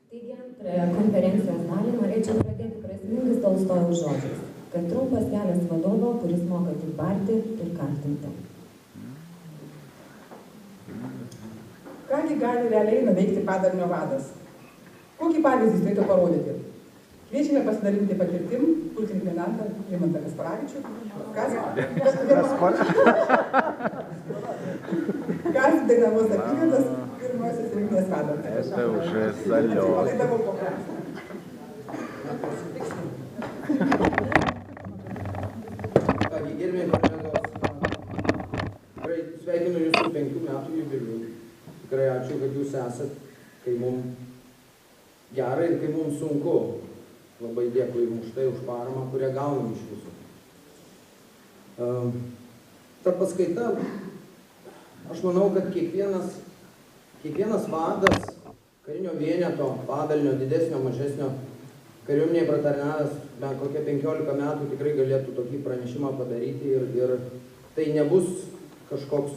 Taigi antrąją konferencijos dalį norėčiau pradėti prasmingais Tolstojaus žodžiais, kad trumpas kelias vadovo, kuris moka tik barti ir kaltinti. Kągi gali realiai nuveikti padalinio vadas? Kokį pavyzdį jis turėtų parodyti? Kviečiame pasidalinti patirtim pulkinį leitenantą Rimantą Kasparavičių. Kas Dainavos apygardos pirmosios rinktinės vadas. Это уже залет. Kągi, gerbėjai kolegos, tikrai sveikinu jūsų 5 metų jubiliejų. Tikrai ačiū, kad jūs esat, kai mums gerai ir kai mums sunku. Labai dėkui jums už tai, už paramą, kurią gaunam iš jūsų. Ta paskaita, aš manau, kad kiekvienas vadas, karinio vieneto, padalinio, didesnio, mažesnio, kariuomenėje pratarnavęs bent kokie 15 metų tikrai galėtų tokį pranešimą padaryti ir tai nebus kažkoks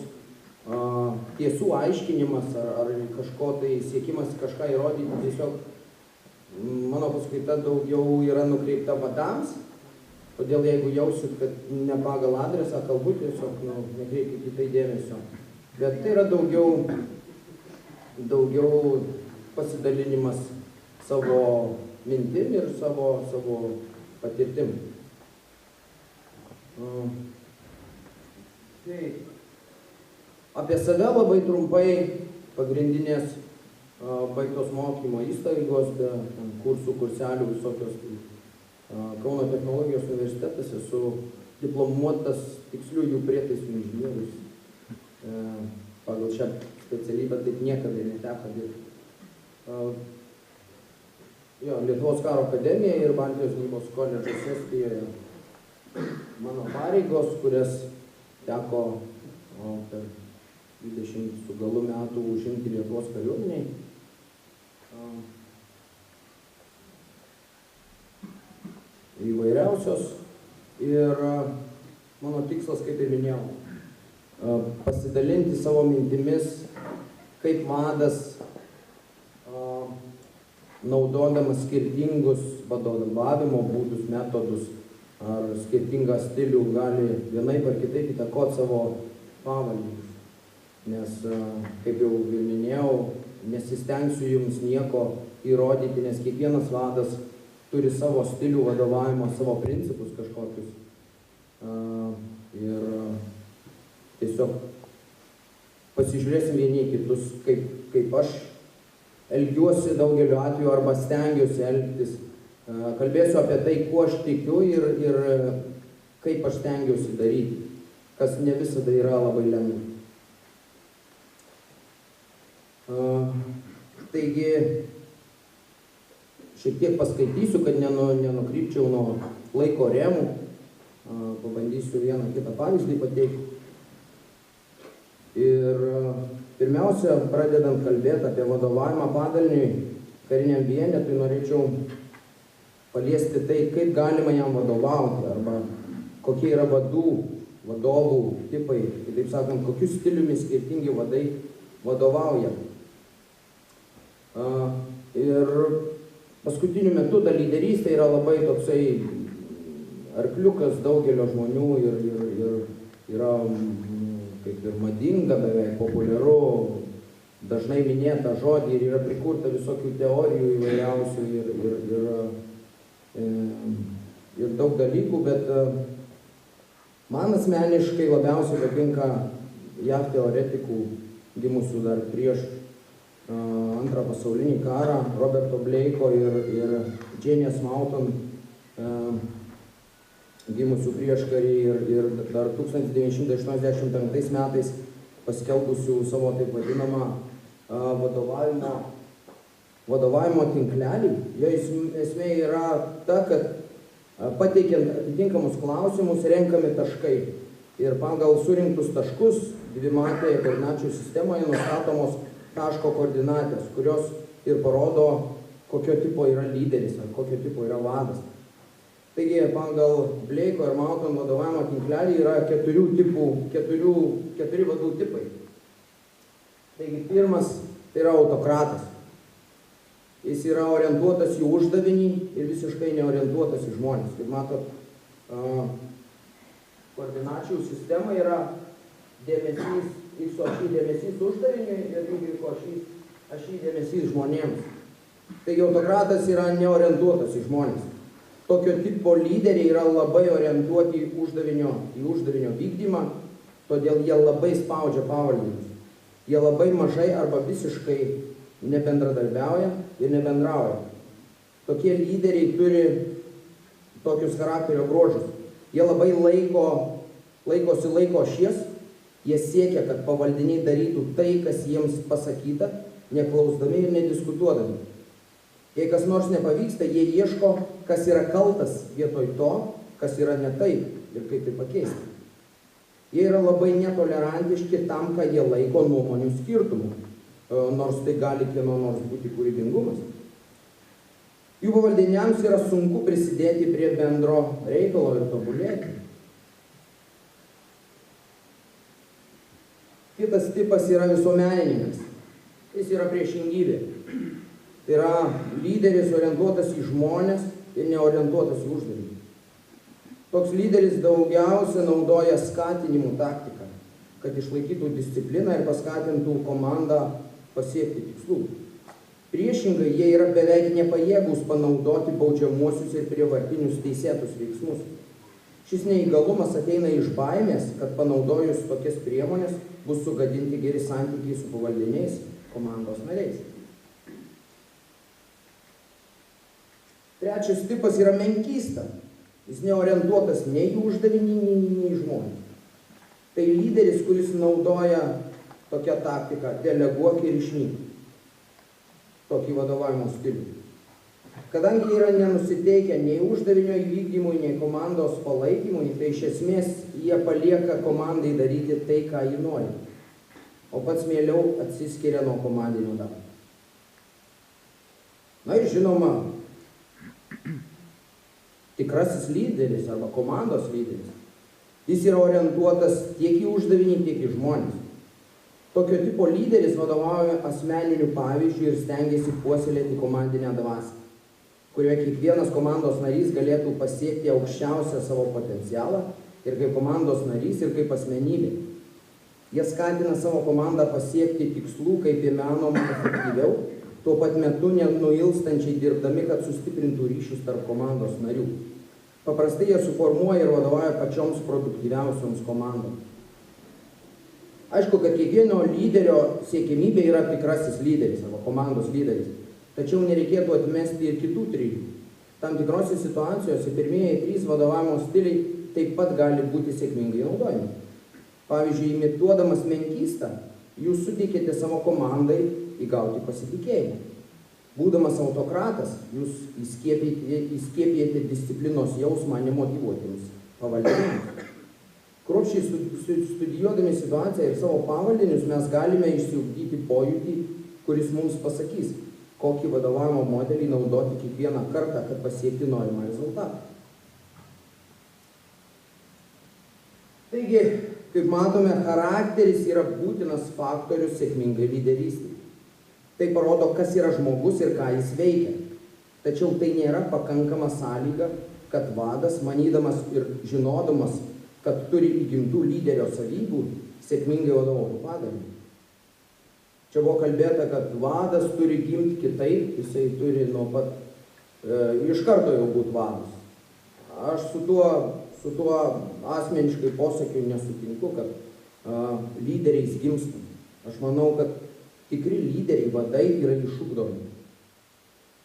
tiesų aiškinimas ar kažko tai siekimas kažką įrodyti, tiesiog mano paskaita daugiau yra nukreipta vadams, todėl jeigu jausit, kad ne pagal adresą kalbu, tiesiog nekreipkite į tai dėmesio. Bet tai yra daugiau pasidalinimas savo mintim ir savo patirtim. Tai apie save labai trumpai pagrindinės baigtos mokymo įstaigos, kursų, kurselių visokios. Kauno technologijos universitetas esu diplomuotas tiksliųjų prietaisų inžinierius. Pagal šią specialybę taip niekada neteko dirbti. Lietuvos karo akademija ir Baltijos gynybos koledžas Estijoje. Mano pareigos, kurias teko per 20 su galu metų užimti Lietuvos kariuomeniai. Įvairiausios ir mano tikslas, kaip ir minėjau, pasidalinti savo mintimis, kaip vadas, naudodamas skirtingus vadovavimo būdus, metodus ar skirtingą stilių gali vienaip ar kitaip įtakoti savo pavaldinius. Nes, kaip jau ir minėjau, nesistengsiu jums nieko įrodyti, nes kiekvienas vadas turi savo stilių vadovavimo, savo principus kažkokius. Ir tiesiog pasižiūrėsim vieni kitus, kaip aš elgiuosi daugeliu atveju arba stengiuosi elgtis. Kalbėsiu apie tai, kuo aš tikiu ir kaip aš stengiuosi daryti, kas ne visada yra labai lengva. Taigi, šiek tiek paskaitysiu, kad nenukrypčiau nuo laiko rėmų. Pabandysiu vieną kitą pavyzdį pateikti. Ir pirmiausia, pradedant kalbėti apie vadovavimą padaliniui, kariniam vienetui, norėčiau paliesti tai, kaip galima jam vadovauti, arba kokie yra vadovų tipai, kitaip sakant, kokius stiliumi skirtingi vadai vadovauja. Ir paskutiniu metu ta lyderystė yra labai toksai arkliukas daugelio žmonių ir yra kaip ir madinga, beveik populiaru, dažnai minėta žodį ir yra prikurta visokių teorijų įvairiausių ir daug dalykų, bet man asmeniškai labiausiai patinka JAV teoretikų gimusių dar prieš Antrą pasaulinį karą, Roberto Blake'o ir Jane's Mouton gimusių prieškarį ir dar 1985 metais paskelbusių savo taip vadinamą vadovavimo tinklelį. Jo esmė yra ta, kad pateikiant atitinkamus klausimus renkami taškai ir pagal surinktus taškus dvimatėje koordinačių sistemoje nustatomos taško koordinatės, kurios ir parodo, kokio tipo yra lyderis ar kokio tipo yra vadas. Taigi, pagal Blake'o ir Mouton vadovavimo tinklelį yra keturi vadų tipai. Taigi, pirmas tai yra autokratas. jis yra orientuotas į uždavinį ir visiškai neorientuotas į žmonės. Kaip matot, koordinačių sistema yra dėmesys, X ašy dėmesys uždaviniui ir Y ašy dėmesys žmonėms. Taigi autokratas yra neorientuotas į žmonės. Tokio tipo lyderiai yra labai orientuoti į uždavinio vykdymą, todėl jie labai spaudžia pavaldinius. Jie labai mažai arba visiškai nebendradarbiauja ir nebendrauja. Tokie lyderiai turi tokius charakterio bruožus. Jie labai laikosi laiko ašies, jie siekia, kad pavaldiniai darytų tai, kas jiems pasakyta, neklausdami ir nediskutuodami. Jei kas nors nepavyksta, jie ieško, kas yra kaltas vietoj to, kas yra ne taip ir kaip tai pakeisti. Jie yra labai netolerantiški tam, ką jie laiko nuomonių skirtumų, nors tai gali kieno nors būti kūrybingumas. Jų pavaldiniams yra sunku prisidėti prie bendro reikalo ir tobulėti. Kitas tipas yra visuomenininkas. Jis yra priešingybė. Tai yra lyderis orientuotas į žmonės ir neorientuotas į uždavinį. Toks lyderis daugiausia naudoja skatinimų taktiką, kad išlaikytų discipliną ir paskatintų komandą pasiekti tikslų. Priešingai, jie yra beveik nepajėgūs panaudoti baudžiamuosius ir prievartinius teisėtus veiksmus. Šis neįgalumas ateina iš baimės, kad panaudojus tokias priemonės bus sugadinti geri santykiai su pavaldiniais komandos nariais. Trečias tipas yra menkysta. Jis neorientuotas nei į uždavinį, nei į žmonės. Tai lyderis, kuris naudoja tokią taktiką, deleguok ir išnyk. Tokį vadovavimo stilių. Kadangi yra nenusiteikę nei uždavinio įvykdymui, nei komandos palaikymui, tai iš esmės jie palieka komandai daryti tai, ką ji nori, o pats mieliau atsiskiria nuo komandinio darbo. Na ir žinoma, tikrasis lyderis arba komandos lyderis, jis yra orientuotas tiek į uždavinį, tiek į žmonės. Tokio tipo lyderis vadovauja asmeniniu pavyzdžiu ir stengiasi puoselėti komandinę dvasią, kurioje kiekvienas komandos narys galėtų pasiekti aukščiausią savo potencialą ir kaip komandos narys, ir kaip asmenybė. Jie skatina savo komandą pasiekti tikslų kaip įmanoma efektyviau, tuo pat metu nenuilstančiai dirbdami, kad sustiprintų ryšius tarp komandos narių. Paprastai jie suformuoja ir vadovauja pačioms produktyviausioms komandoms. Aišku, kad kiekvieno lyderio siekiamybė yra tikrasis lyderis arba komandos lyderis, tačiau nereikėtų atmesti ir kitų trijų. Tam tikrose situacijose pirmieji 3 vadovavimo stiliai taip pat gali būti sėkmingai naudojami. Pavyzdžiui, imituodamas menkystą, jūs suteikėte savo komandai įgauti pasitikėjimą. Būdamas autokratas, jūs įskiepijate disciplinos jausmą nemotyvuotiems pavaldiniams. Kruopščiai studijuodami situaciją ir savo pavaldinius mes galime išsiugdyti pojūtį, kuris mums pasakys, kokį vadovavimo modelį naudoti kiekvieną kartą, kad pasiekti norimą rezultatą. Taigi, kaip matome, charakteris yra būtinas faktorius sėkmingai lyderystei. Tai parodo, kas yra žmogus ir ką jis veikia. Tačiau tai nėra pakankama sąlyga, kad vadas, manydamas ir žinodamas, kad turi įgimtų lyderio savybių, sėkmingai vadovautų padaliniui. Čia buvo kalbėta, kad vadas turi gimti kitaip, jisai turi nuo pat iš karto jau būti vadas. Aš su tuo asmeniškai posakiu nesutinku, kad lyderiais gimstam. Aš manau, kad tikri lyderiai, vadai yra išugdomi.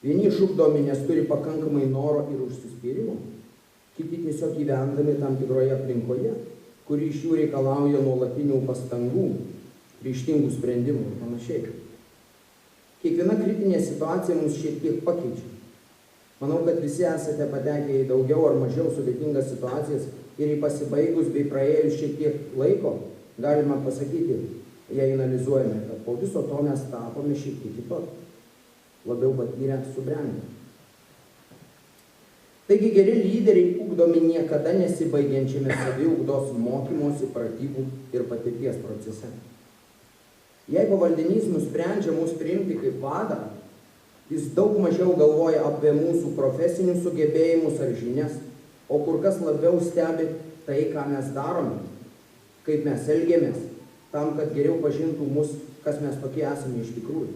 Vieni išugdomi, nes turi pakankamai noro ir užsispyrimo, kiti tiesiog gyvendami tam tikroje aplinkoje, kuri iš jų reikalauja nuolatinių pastangų, ryžtingų sprendimų ir panašiai. Kiekviena kritinė situacija mums šiek tiek pakeičia. Manau, kad visi esate patekę į daugiau ar mažiau sudėtingas situacijas ir į pasibaigus bei praėjus šiek tiek laiko galima pasakyti, jei analizuojame, kad po viso to mes tapome šiek tiek kitokie, labiau patyrę, subrendę. Taigi geri lyderiai ugdomi niekada nesibaigiančiame saviugdos mokymosi, pratybų ir patirties procese. Jei pavaldinys nusprendžia mus priimti kaip vadą, Jis daug mažiau galvoja apie mūsų profesinius sugebėjimus ar žinias, o kur kas labiau stebi tai, ką mes darome, kaip mes elgiamės, tam, kad geriau pažintų mus, kas mes tokie esame iš tikrųjų.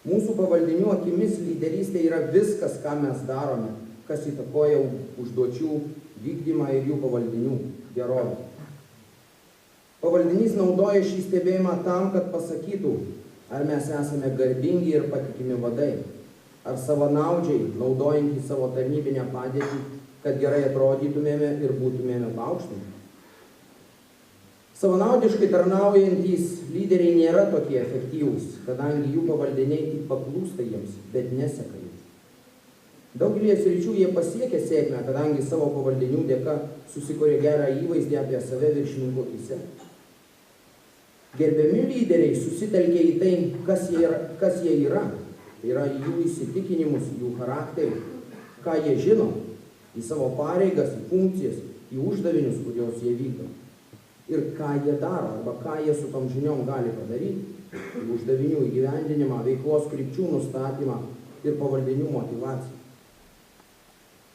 Mūsų pavaldinių akimis lyderystė yra viskas, ką mes darome, kas įtakoja užduočių vykdymą ir jų pavaldinių gerovę. Pavaldinys naudoja šį stebėjimą tam, kad pasakytų, ar mes esame garbingi ir patikimi vadai, ar savanaudžiai, naudojantys savo tarnybinę padėtį, kad gerai atrodytumėme ir būtumėme paaukštinti. Savanaudiškai tarnaujantys lyderiai nėra tokie efektyvūs, kadangi jų pavaldiniai tik paklūsta jiems, bet neseka jiems. Daugelį sričių jie pasiekia sėkmę, kadangi savo pavaldinių dėka susikuria gerą įvaizdį apie save viršininko akyse. Gerbiami lyderiai susitelkia į tai, kas jie yra. Tai yra jų įsitikinimus, jų charakterį, ką jie žino, į savo pareigas, į funkcijas, į uždavinius, kuriuos jie vykdo. Ir ką jie daro, arba ką jie su tom žiniom gali padaryti, į uždavinių įgyvendinimą, veiklos krypčių nustatymą ir pavaldinių motyvaciją.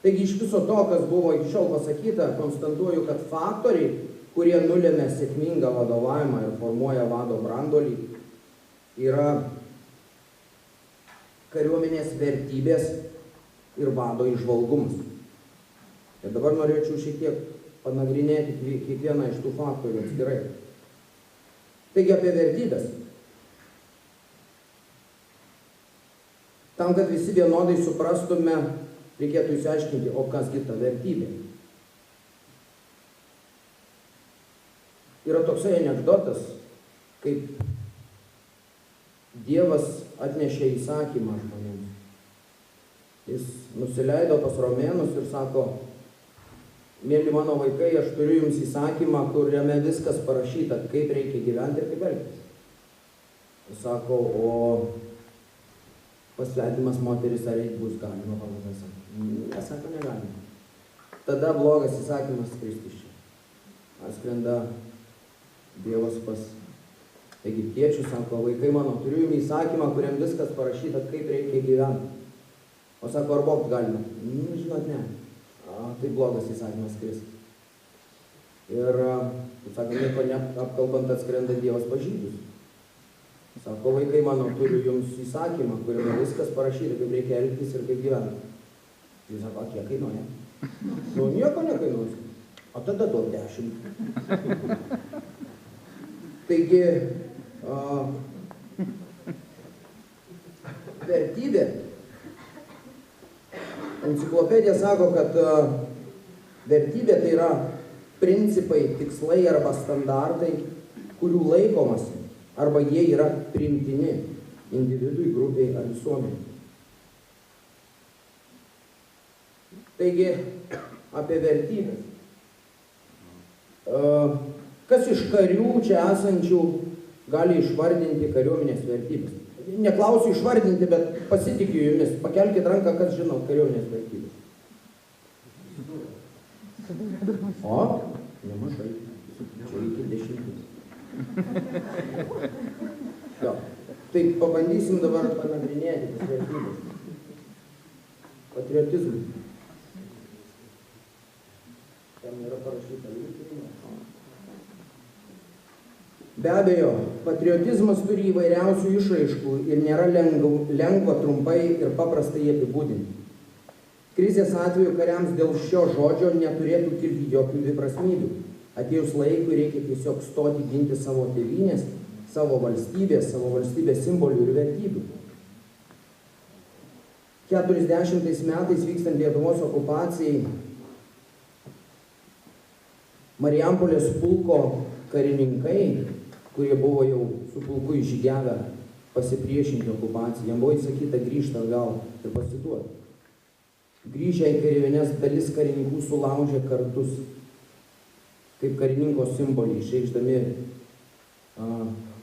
Taigi iš viso to, kas buvo iki šiol pasakyta, konstatuoju, kad faktoriai, kurie nulėmė sėkmingą vadovavimą ir formuoja vado branduolį, yra kariuomenės vertybės ir vado įžvalgumas. Ir dabar norėčiau šiek tiek panagrinėti kiekvieną iš tų faktorių atskirai. Taigi apie vertybės. Tam, kad visi vienodai suprastume, reikėtų išsiaiškinti, o kasgi ta vertybė. Yra toksai anekdotas, kaip Dievas atnešė įsakymą žmonėms. Jis nusileido pas romėnus ir sako, mėly mano vaikai, aš turiu jums įsakymą, kuriame viskas parašyta, kaip reikia gyventi ir kaip elgtis. Jis sako, o pasvetimas moteris ar eit bus galima, pavadės sako. Sako, negalima. Tada blogas įsakymas skristi iš čia. Atskrenda Dievas pas egiptiečius, sako, vaikai mano, turiu jums įsakymą, kuriam viskas parašyta, kaip reikia gyventi. O sako, ar vogt galima? Žinot, ne. Tai blogas įsakymas skristi. Ir, kaip sako, nieko neapkalbant atskrenda Dievas pas žydus. Sako, vaikai mano, turiu jums įsakymą, kuriame viskas parašyta, kaip reikia elgtis ir kaip gyventi. Jis sako, kiek kainuoja? Nu, nieko nekainuoja. O tada duok 10. Taigi, vertybė. Enciklopedija sako, kad vertybė tai yra principai, tikslai arba standartai, kurių laikomasi, arba jie yra priimtini individui, grupiai ar visuomeniai. Taigi, apie vertybės. Kas iš karių čia esančių gali išvardinti kariuomenės vertybės? Neklausiu išvardinti, bet pasitikiu jumis. Pakelkit ranką, kas žino kariuomenės vertybės. O, nemažai. Čia iki 10. Jo. Tai pabandysim dabar panagrinėti tas vertybės. Patriotizmas. Ten yra parašyta liūdėjimą. Be abejo, patriotizmas turi įvairiausių išraiškų ir nėra lengva trumpai ir paprastai apibūdinti. Krizės atveju kariams dėl šio žodžio neturėtų kilti jokių dviprasmybių. Atėjus laikui reikia tiesiog stoti ginti savo tėvynės, savo valstybės simbolių ir vertybių. 40 metais vykstant Lietuvos okupacijai, Marijampolės pulko karininkai, kurie buvo jau su pulku išžygiavę pasipriešinti okupacijai, jam buvo įsakyta grįžti atgal ir pasiduoti. Grįžę į kariuomenės dalis karininkų sulaužė kartus kaip karininko simbolį, išreikšdami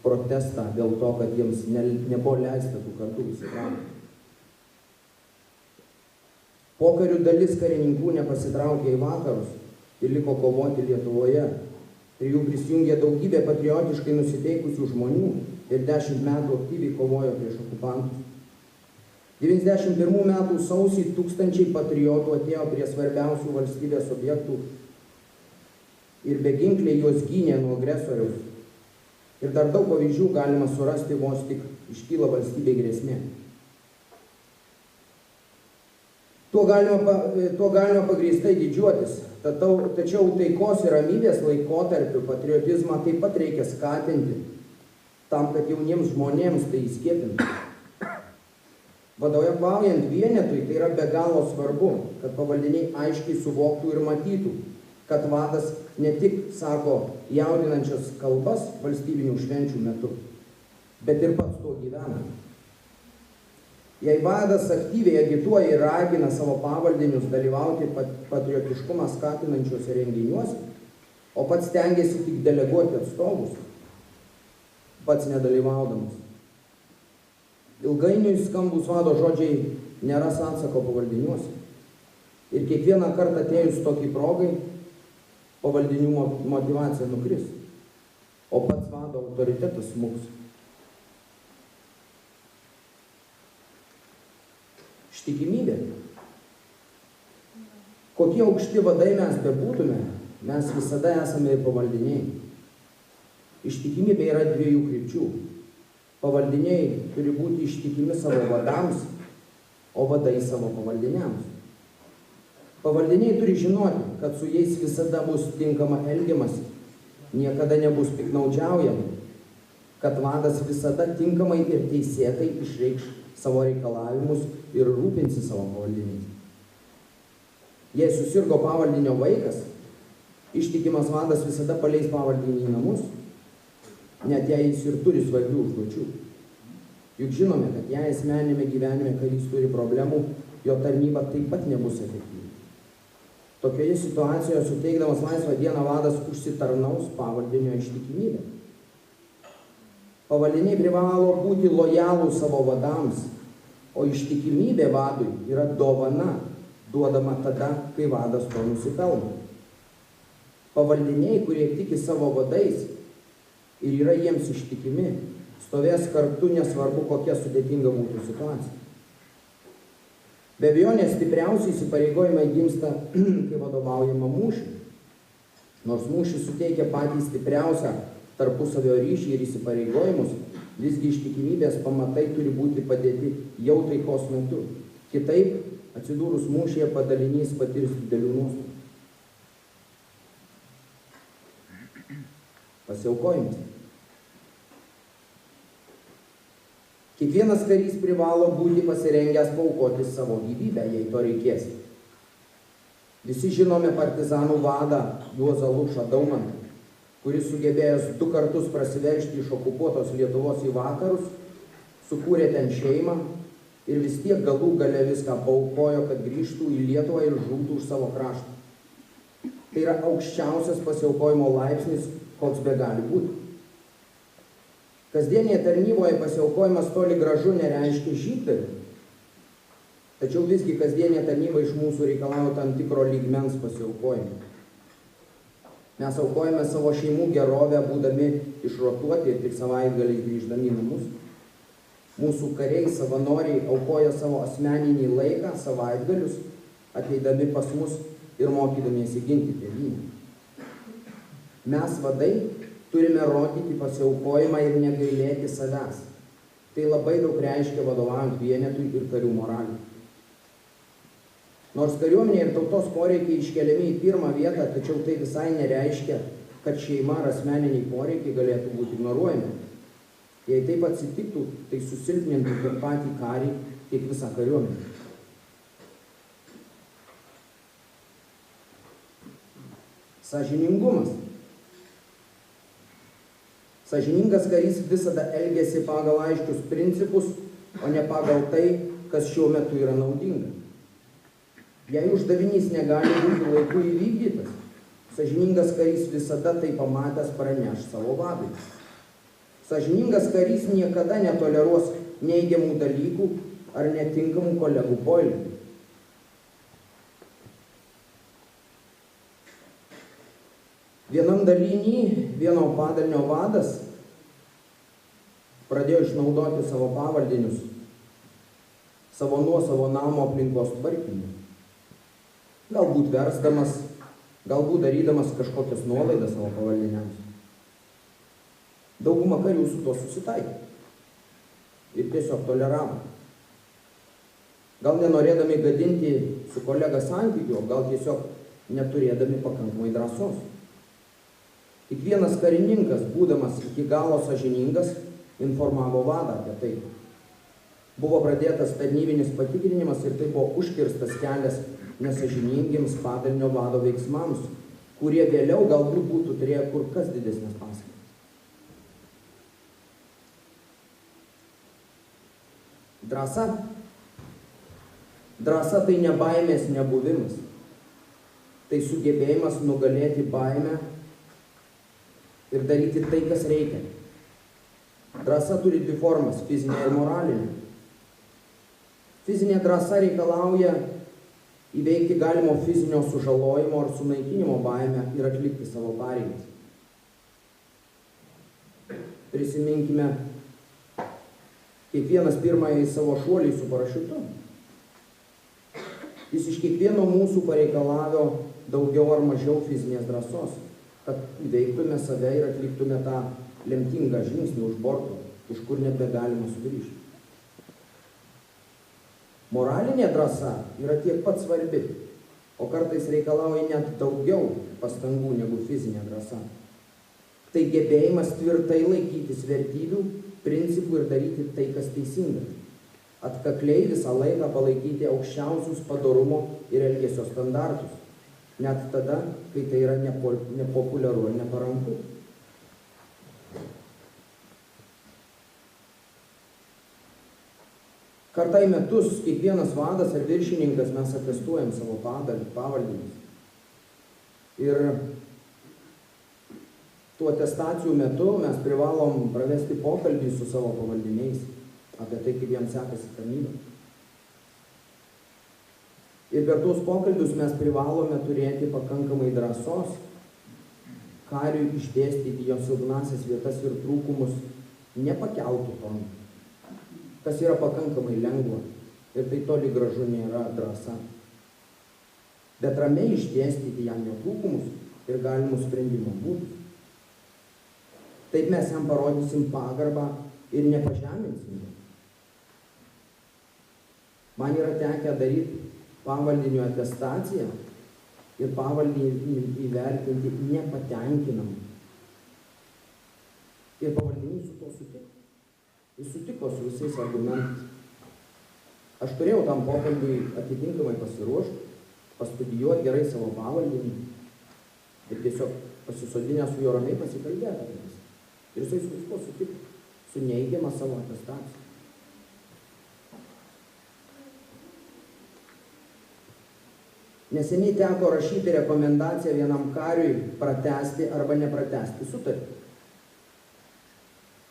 protestą dėl to, kad jiems nebuvo leista tų kartų įsitraukti. Pokariu dalis karininkų nepasitraukė į vakarus ir liko kovoti Lietuvoje. Ir jų prisijungė daugybė patriotiškai nusiteikusių žmonių ir 10 metų aktyviai kovojo prieš okupantus. 91 metų sausį tūkstančiai patriotų atėjo prie svarbiausių valstybės objektų ir beginkliai juos gynė nuo agresoriaus. Ir dar daug pavyzdžių galima surasti, vos tik iškyla valstybei grėsmė. Tuo galima pagrįstai didžiuotis, tačiau taikos ir ramybės laikotarpiu patriotizmą taip pat reikia skatinti, tam, kad jauniems žmonėms tai įskiepintų. Vadovaujant vienetui, tai yra be galo svarbu, kad pavaldiniai aiškiai suvoktų ir matytų, kad vadas ne tik sako jaudinančias kalbas valstybinių švenčių metu, bet ir pats tuo gyvena. Jei vadas aktyviai agituoja ir ragina savo pavaldinius dalyvauti patriotiškumą skatinančiuose renginiuose, o pats stengiasi tik deleguoti atstovus, pats nedalyvaudamas. Ilgainiui skambus vado žodžiai neras atsako pavaldiniuose. Ir kiekvieną kartą atėjus tokį progai, pavaldinių motyvacija nukris, o pats vado autoritetas smuks. Ištikimybė. Kokie aukšti vadai mes bebūtume, mes visada esame ir pavaldiniai. Ištikimybė yra dviejų krypčių. Pavaldiniai turi būti ištikimi savo vadams, o vadai savo pavaldiniams. Pavaldiniai turi žinoti, kad su jais visada bus tinkama elgiamasi, niekada nebus piknaudžiaujama, kad vadas visada tinkamai ir teisėtai išreikš savo reikalavimus ir rūpinsi savo pavaldiniais. Jei susirgo pavaldinio vaikas, ištikimas vadas visada paleis pavaldinį į namus, net jei jis ir turi svarbių užduočių. Juk žinome, kad jei asmeninėme gyvenime karys turi problemų, jo tarnyba taip pat nebus efektyvi. Tokioje situacijoje suteikdamas laisvą dieną vadas užsitarnaus pavaldinio ištikimybę. Pavaldiniai privalo būti lojalūs savo vadams, o ištikimybė vadui yra dovana, duodama tada, kai vadas to nusipelno. Pavaldiniai, kurie tiki savo vadais ir yra jiems ištikimi, stovės kartu, nesvarbu, kokia sudėtinga būtų situacija. Be abejonės stipriausiai įsipareigojimai gimsta, kai vadovaujama mūšiui. Nors mūšis suteikia patį stipriausią tarpusavio ryšį ir įsipareigojimus, visgi ištikimybės pamatai turi būti padėti jau taikos metu. Kitaip, atsidūrus mūšyje, padalinys patirs didelių nuostolių. Pasiaukojimas. Kiekvienas karys privalo būti pasirengęs paaukoti savo gyvybę, jei to reikės. Visi žinome partizanų vadą Juozą Lukšą Daumantą, kuris sugebėjęs 2 kartus prasiveržti iš okupuotos Lietuvos į vakarus, sukūrė ten šeimą ir vis tiek galų gale viską paaukojo, kad grįžtų į Lietuvą ir žūtų už savo kraštą. Tai yra aukščiausias pasiaukojimo laipsnis, koks be gali būti. Kasdienėje tarnyboje pasiaukojimas toli gražu nereiškia žygdarių. Tačiau visgi kasdienė tarnyba iš mūsų reikalauja tam tikro lygmens pasiaukojimo. Mes aukojame savo šeimų gerovę, būdami išrotuoti ir tik savaitgaliais grįždami į namus. Mūsų kariai, savanoriai aukoja savo asmeninį laiką, savaitgalius, ateidami pas mus ir mokydamiesi ginti tėvynę. Mes vadai turime rodyti pasiaukojimą ir negailėti savęs. Tai labai daug reiškia vadovaujant vienetui ir karių moraliai. Nors kariuomenė ir tautos poreikiai iškeliami į pirmą vietą, tačiau tai visai nereiškia, kad šeima ar asmeniniai poreikiai galėtų būti ignoruojami. Jei taip atsitiktų, tai susilpnintų tiek patį karį, tiek visą kariuomenę. Sąžiningumas. Sąžiningas karys visada elgiasi pagal aiškius principus, o ne pagal tai, kas šiuo metu yra naudinga. Jei uždavinys negali būti laiku įvykdytas, sąžiningas karys visada tai pamatęs praneš savo vadui. Sąžiningas karys niekada netoleruos neigiamų dalykų ar netinkamų kolegų poelgių. Vienam dalinį vieno padalinio vadas pradėjo išnaudoti savo pavaldinius, savo nuosavo namo aplinkos tvarkymu. Galbūt versdamas, galbūt darydamas kažkokias nuolaidas savo pavaldiniams. Dauguma karių su tuo susitaikė ir tiesiog toleravo. Gal nenorėdami gadinti su kolega santykių, gal tiesiog neturėdami pakankamai drąsos. Tik vienas karininkas, būdamas iki galo sąžiningas, informavo vadą apie tai. Buvo pradėtas tarnybinis patikrinimas ir tai buvo užkirstas kelias nesąžiningiems padalinio vado veiksmams, kurie vėliau galbūt būtų turėję kur kas didesnės pasekmes. Drąsa. Drąsa tai ne baimės nebuvimas. Tai sugebėjimas nugalėti baimę ir daryti tai, kas reikia. Drąsa turi dvi formas – fizinė ir moralinė. Fizinė drąsa reikalauja įveikti galimo fizinio sužalojimo ar sunaikinimo baimę ir atlikti savo pareigas. Prisiminkime kiekvienas pirmąjį savo šuolį su parašiutu. Jis iš kiekvieno mūsų pareikalavo daugiau ar mažiau fizinės drąsos, kad įveiktume save ir atliktume tą lemtingą žingsnį už borto, iš kur nebegalima sugrįžti. Moralinė drąsa yra tiek pat svarbi, o kartais reikalauja net daugiau pastangų negu fizinė drąsa. Tai gebėjimas tvirtai laikytis vertybių, principų ir daryti tai, kas teisinga. Atkakliai visą laiką palaikyti aukščiausius padorumo ir elgesio standartus, net tada, kai tai yra nepopuliaru ir neparanku. Kartą į metus kiekvienas vadas ar viršininkas mes atestuojam savo pavaldinius. Ir tų atestacijų metu mes privalom pravesti pokalbį su savo pavaldiniais apie tai, kaip jiems sekasi tarnyba. Ir per tuos pokalbius mes privalome turėti pakankamai drąsos kariui išdėstyti jo silpnąsias vietas ir trūkumus nepakeltų tonu, kas yra pakankamai lengva ir tai toli gražu nėra drąsa. Bet ramiai išdėstyti jam jo trūkumus ir galimus sprendimo būdus. Taip mes jam parodysim pagarbą ir nepažeminsim. Man yra tekę daryti pavaldinio atestaciją ir pavaldinį įvertinti nepatenkinamai. Ir pavaldinys su to sutiko. Jis sutiko su visais argumentais. Aš turėjau tam pokalbiui atitinkamai pasiruošti, pastudijuoti gerai savo pavaldinį ir tiesiog pasisodinę su juo ramiai pasikalbėti apie jis. Ir jisai su visko sutiko, su neigiama savo atestacija. Neseniai teko rašyti rekomendaciją vienam kariui pratęsti arba nepratęsti sutartį.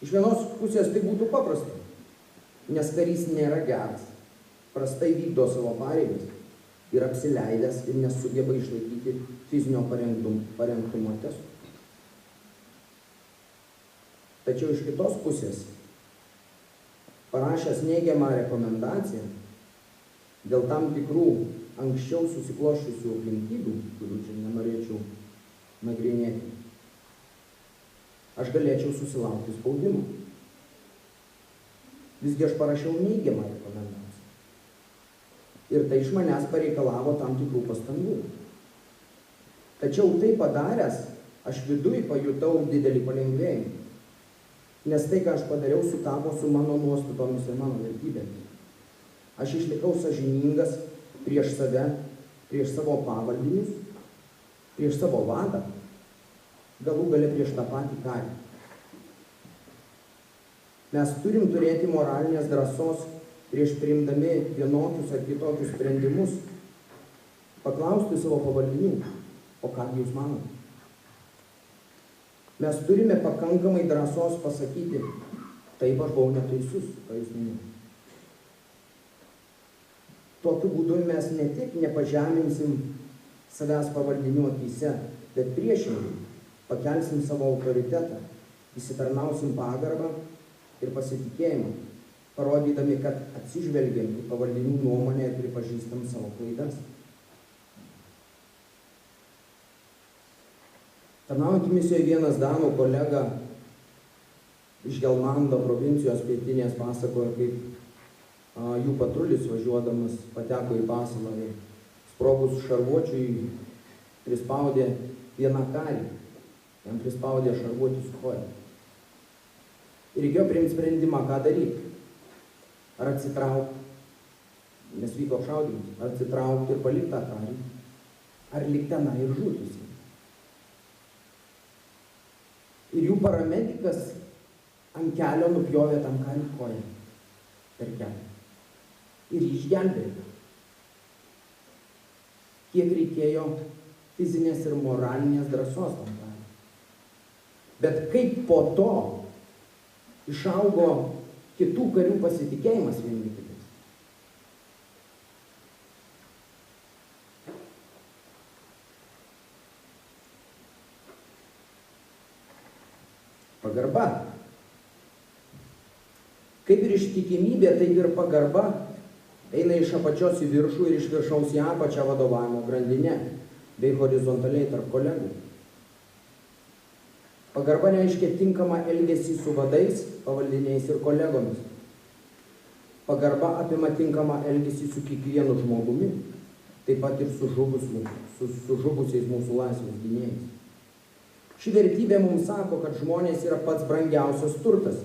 Iš vienos pusės tai būtų paprasta, nes karys nėra geras, prastai vykdo savo pareigas ir apsileidęs ir nesugeba išlaikyti fizinio parengtumo testų. Tačiau iš kitos pusės, parašęs neigiamą rekomendaciją dėl tam tikrų anksčiau susikloščiusių aplinkybių, kurių čia nenorėčiau nagrinėti, aš galėčiau susilaukti spaudimo. Visgi aš parašiau neigiamą rekomendaciją. Ir tai iš manęs pareikalavo tam tikrų pastangų. Tačiau tai padaręs, aš viduj pajutau didelį palengvėjimą. Nes tai, ką aš padariau, sutapo su mano nuostatomis ir mano vertybėmis. Aš išlikau sąžiningas prieš save, prieš savo pavaldinius, prieš savo vadą, galų gale prieš tą patį karį. Mes turim turėti moralinės drąsos prieš priimdami vienokius ar kitokius sprendimus, paklausti savo pavaldinių, o ką jūs manote? Mes turime pakankamai drąsos pasakyti, taip aš buvau neteisus, ką jūs minėjote. Tokiu būdu mes ne tik nepažeminsim savęs pavaldinių akyse, bet priešingai pakelsim savo autoritetą, įsitarnausim pagarbą ir pasitikėjimą parodydami, kad atsižvelgiam į pavaldinių nuomonę ir pripažįstam savo klaidas. Tarnaujant misijoje vienas danų kolega iš Gelmando provincijos pietinės pasakojo, kaip jų patrulis važiuodamas pateko į pasalą ir sprogus šarvuočiui prispaudė vieną karį. Jam prispaudė šarvuotį su koja. Ir reikėjo priimti sprendimą, ką daryti. Ar atsitraukti, nes vyko apšaudymas, ar atsitraukti ir palikti tą karį, ar likti tenai ir žūtis. Ir jų paramedikas ant kelio nupjovė tam karį koją per kelią. Ir jį išgelbėjo. Kiek reikėjo fizinės ir moralinės drąsos tam karį. Bet kaip po to išaugo kitų karių pasitikėjimas vieni kitais. Pagarba. Kaip ir ištikimybė, taip ir pagarba eina iš apačios į viršų ir iš viršaus į apačią vadovavimo grandinę bei horizontaliai tarp kolegų. Pagarba reiškia tinkamą elgesį su vadais, pavaldiniais ir kolegomis. Pagarba apima tinkamą elgesį su kiekvienu žmogumi, taip pat ir su žuvusiais mūsų laisvės gynėjais. Ši vertybė mums sako, kad žmonės yra pats brangiausias turtas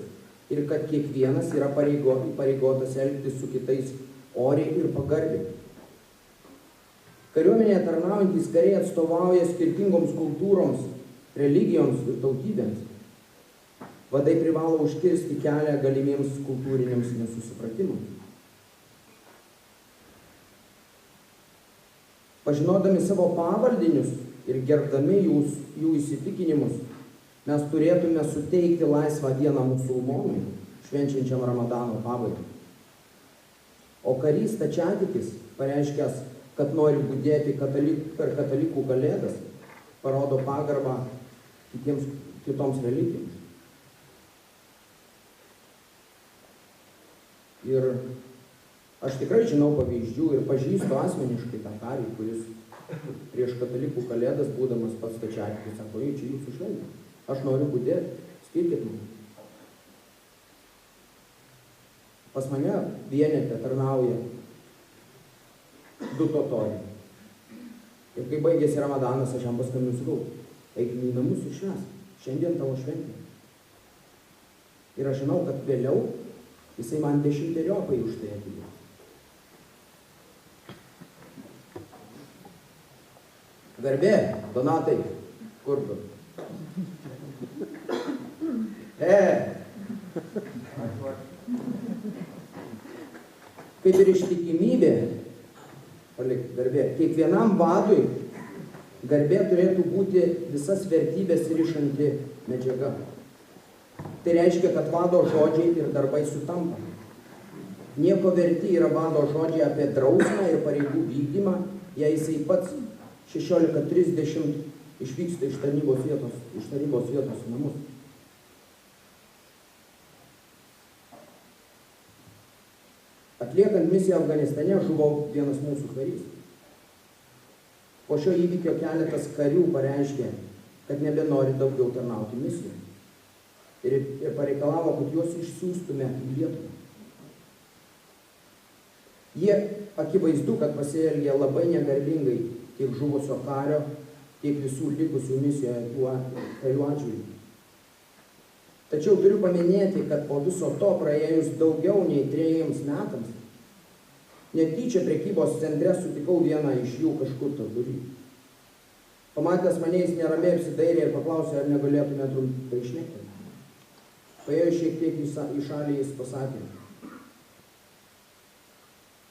ir kad kiekvienas yra pareigotas elgtis su kitais oriai ir pagarbiai. Kariuomenėje tarnaujantys kariai atstovauja skirtingoms kultūroms, religijoms ir tautybėms. Vadai privalo užkirsti kelią galimiems kultūriniams nesusipratimams. Pažinodami savo pavaldinius ir gerbdami jų įsitikinimus, mes turėtume suteikti laisvą dieną musulmonui, švenčiančiam Ramadano pabaigą. O karys stačiatikis, pareiškęs, kad nori budėti per katalikų kalėdas, parodo pagarbą kitoms religijoms. Ir aš tikrai žinau pavyzdžių ir pažįstu asmeniškai tą karį, kuris prieš katalikų kalėdas, būdamas pats stačiatikis, sako, čia jūsų šventė, aš noriu budėti, skirkit man. Pas mane vienete tarnauja 2 totoriai. Ir kai baigėsi Ramadanas, aš jam paskambinu, sakau, eikime į namus ir švęs, šiandien tavo šventė. Ir aš žinau, kad vėliau jisai man 10-eriopai už tai atidėjo. Garbė, Donatai, kur tu? Kaip ir ištikimybė, garbė, kiekvienam vadui garbė turėtų būti visas vertybės rišanti medžiaga. Tai reiškia, kad vado žodžiai ir darbai sutampa. Nieko verti yra vado žodžiai apie drausmę ir pareigų vykdymą, jei jisai pats 16:30 išvyksta iš tarnybos vietos į namus. Atliekant misiją Afganistane žuvo vienas mūsų karys. Po šio įvykio keletas karių pareiškė, kad nebenori daugiau tarnauti misijoje. Ir pareikalavo, kad juos išsiųstume į Lietuvą. Jie akivaizdu, kad pasielgė labai negarbingai tiek žuvusio kario, tiek visų likusių misijoje karių atžvilgių. Tačiau turiu paminėti, kad po viso to praėjus daugiau nei 3 metams, netyčia prekybos centre sutikau vieną iš jų kažkur tarpdury. Pamatęs mane, jis neramiai apsidairė ir paklausė, ar negalėtume trumpai šnekti. Paėjo šiek tiek į šalį, jis pasakė,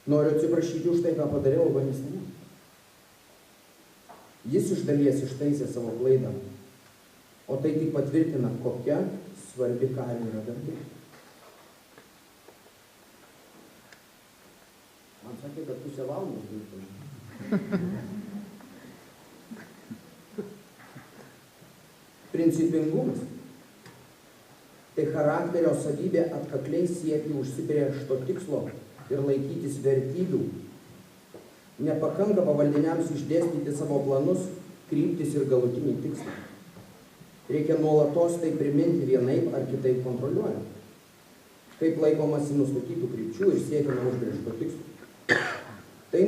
noriu atsiprašyti už tai, ką padariau Afganistane. Jis iš dalies ištaisė savo klaidą, o tai tik patvirtina, kokia svarbi kario yra garbė. Man sakė, kad 1/2 valandos turiu. Principingumas. Tai charakterio savybė atkakliai siekti užsibrėžto tikslo ir laikytis vertybių. Nepakanka pavaldiniams išdėstyti savo planus, kryptis ir galutinį tikslą. Reikia nuolatos tai priminti vienaip ar kitaip kontroliuojant. Kaip laikomasi nustatytų krypčių ir siekiama užbrėžto tikslo. Tai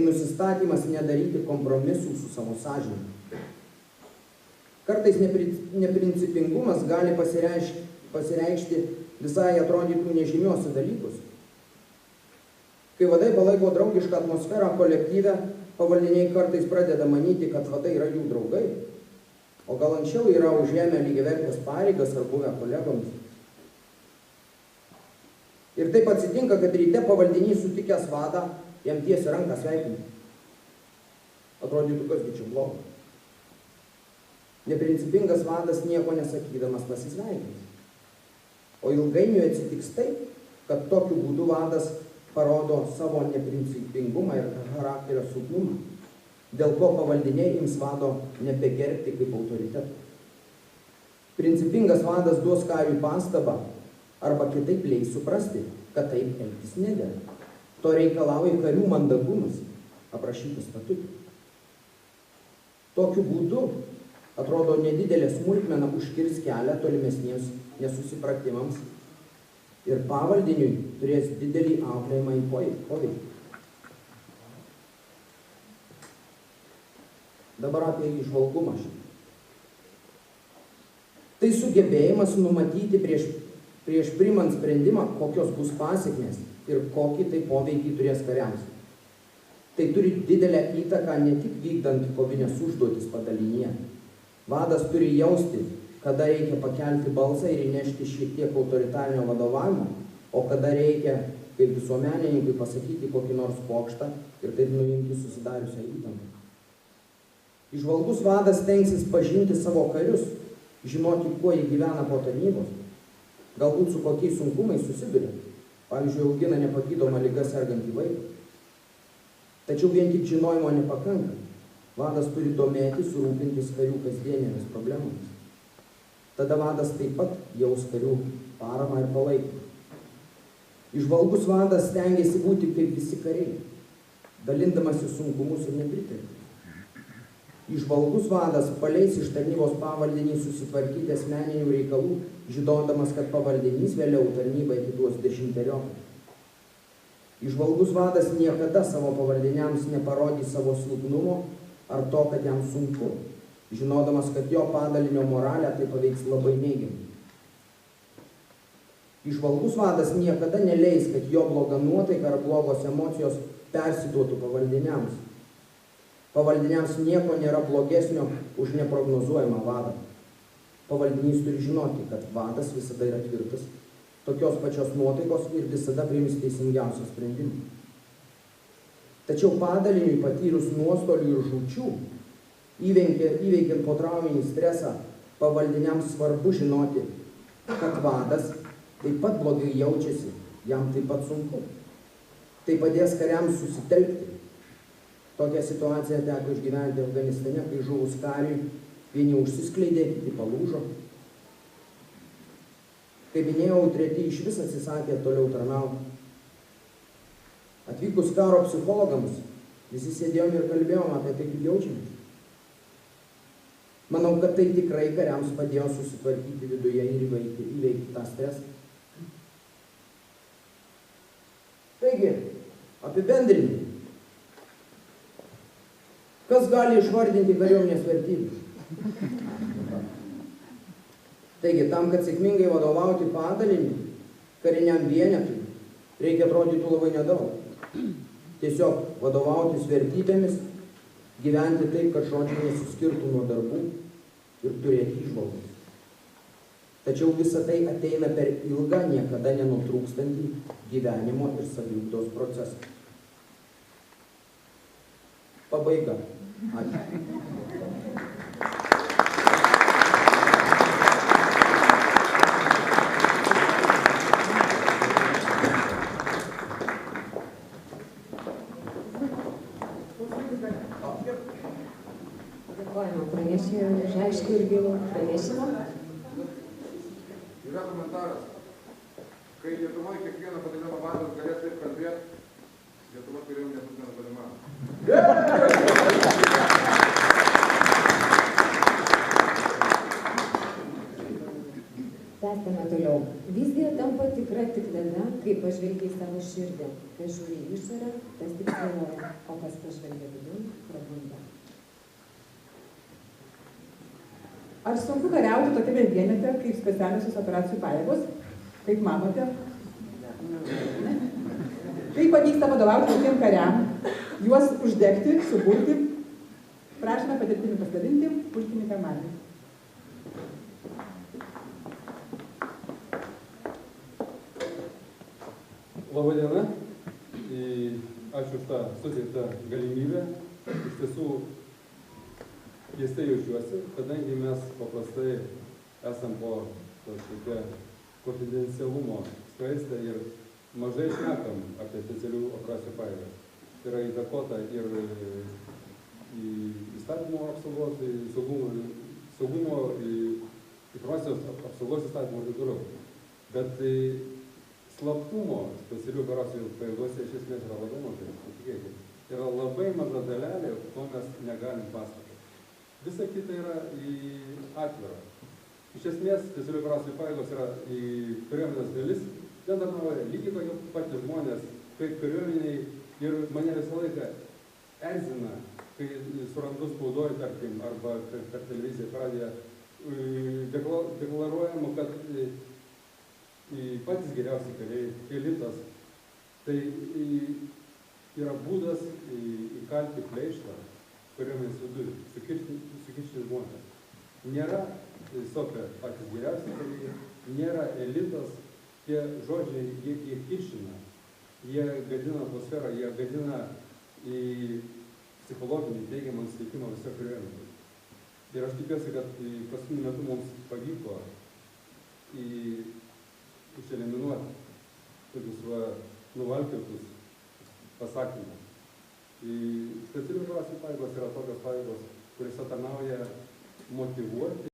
nusistatymas nedaryti kompromisų su savo sąžine. Kartais neprincipingumas gali pasireikšti visai atrodytų nežymiuose dalykus. Kai vadai palaiko draugišką atmosferą kolektyve, pavaldiniai kartais pradeda manyti, kad vadai yra jų draugai, o gal anksčiau yra užėmę lygiavertės pareigas ar buvę kolegomis. Ir taip atsitinka, kad ryte pavaldinys sutikęs vadą, jam tiesia ranką sveikinti. Atrodytų, kasgi čia blogo. Neprincipingas vadas nieko nesakydamas pasisveikins. O ilgainiui atsitiks taip, kad tokiu būdu vadas parodo savo neprincipingumą ir charakterio silpnumą, dėl ko pavaldiniai ims vado nebegerbti kaip autoritetų. Principingas vadas duos kariui pastabą arba kitaip leis suprasti, kad taip elgtis nedera. To reikalauja karių mandagumas, aprašytas statute. Tokiu būdu, atrodo, nedidelė smulkmena užkirs kelią tolimesniems nesusipratimams ir pavaldiniui turės didelį auklėjimą į poveikį. Dabar apie įžvalgumą. Tai sugebėjimas numatyti prieš priimant sprendimą, kokios bus pasekmės ir kokį tai poveikį turės kariams. Tai turi didelę įtaką ne tik vykdant kovinės užduotis padalinyje. Vadas turi jausti, kada reikia pakelti balsą ir įnešti šiek tiek autoritarinio vadovavimo, o kada reikia, kaip visuomenininkui, pasakyti kokį nors pokštą ir taip nuimti susidariusią įtampą. Įžvalgus vadas stengsis pažinti savo karius, žinoti, kuo jie gyvena po tarnybos, galbūt su kokiais sunkumais susiduria, pavyzdžiui, augina nepagydomą ligą sergantį vaiką. Tačiau vien tik žinojimo nepakanka. Vadas turi domėtis, rūpintis karių kasdienėmis problemomis. Tada vadas taip pat jaus karių paramą ir palaikymą. Įžvalgus vadas stengiasi būti kaip visi kariai, dalindamasi sunkumus ir nepritarti. Įžvalgus vadas paleis iš tarnybos pavaldinį susitvarkyti asmeninių reikalų, žinodamas, kad pavaldinys vėliau tarnybą atiduos 10-eriopai. Įžvalgus vadas niekada savo pavaldiniams neparodys savo silpnumo ar to, kad jam sunku, žinodamas, kad jo padalinio moralę tai paveiks labai neigiamai. Įžvalgus vadas niekada neleis, kad jo bloga nuotaika ar blogos emocijos persiduotų pavaldiniams. Pavaldiniams nieko nėra blogesnio už neprognozuojamą vadą. Pavaldinys turi žinoti, kad vadas visada yra tvirtas, tokios pačios nuotaikos ir visada priims teisingiausią sprendimą. Tačiau padaliniui patyrus nuostolių ir žūčių, įveikiant potrauminį stresą, pavaldiniams svarbu žinoti, kad vadas taip pat blogai jaučiasi, jam taip pat sunku. Tai padės kariams susitelkti. Tokią situaciją teko išgyventi Afganistane, kai žuvus kariui vieni užsiskleidė, kiti palūžo. Kaip minėjau, treti iš vis atsisakė toliau tarnauti. Atvykus karo psichologams, visi sėdėjom ir kalbėjom apie tai, kaip jaučiamės. Manau, kad tai tikrai kariams padėjo susitvarkyti viduje ir įveikti tą stresą. Taigi, apibendrinti. Kas gali išvardinti kariuomenės vertybės? Taigi, tam, kad sėkmingai vadovauti padaliniui, kariniam vienetui, reikia atrodytų labai nedaug. Tiesiog vadovautis vertybėmis, gyventi taip, kad žodžiai nesiskirtų nuo darbų ir turėti įžvalgas. Tačiau visa tai ateina per ilgą, niekada nenutrūkstantį gyvenimo ir saviugdos procesą. Pabaiga. Ačiū. Dėkojame pranešėjui už aiškų ir Žygailu pranešimą. Yra komentaras. Kai Lietuvoje kiekvieno padalinimo vadas galės taip kalbėti, Lietuva kariuomenė bus nenugalima. Tęskime toliau. Vizija tampa tikra tik tada, kai pažvelgia į savo širdį. Kas žiūri į išorę, tas tik svajoja, o kas pažvelgia vidun, prabunda. Ar sunku kariauti tokiame vienete kaip specialiosios operacijų pajėgos? Kaip manote? Kaip pavyksta vadovauti tokiem kariam, juos uždegti, suburti? Prašome patirtimi pasidalinti pulkininką Marį. Labą dieną. Ačiū už tą suteiktą galimybę. Iš tiesų, keistai jaučiuosi, kadangi mes paprastai esam po tokia konfidencialumo skraistę ir mažai šnekam apie specialių operacijų pajėgas. Tai yra įtakota ir įstatymo apsaugos, saugumo, informacijos apsaugos įstatymo ir taip toliau. Bet slaptumo specialių operacijų pajėgose iš esmės yra labai mažai, patikėkit. Yra labai maža dalelė, ko mes negalim pasakoti. Visa kita yra atvira. Iš esmės, specialių operacijų pajėgos yra kariuomenės dalis, ten tarnauja lygiai tokie patys žmonės, kaip kariuomeniai, ir mane visą laiką erzina, kai surandu spaudoj, tarkim, arba per televiziją, per radiją, deklaruojama, kad patys geriausi kariai, elitas, tai yra būdas įkalti pleištą kariuomenės vidurį, sukišti žmonės. Nėra tiesiog patys geriausi kariai, nėra elitas, tie žodžiai, jie kiršina, jie gadina atmosferą, jie gadina psichologinį teigiamą nusiteikimą viso kariuomenės. Ir aš tikiuosi, kad paskutiniu metu mums pavyko išeliminuoti tokius nuvalkiotus pasakymus. Specialių operacijų pajėgos yra tokios pajėgos, kuriuose tarnauja motyvuoti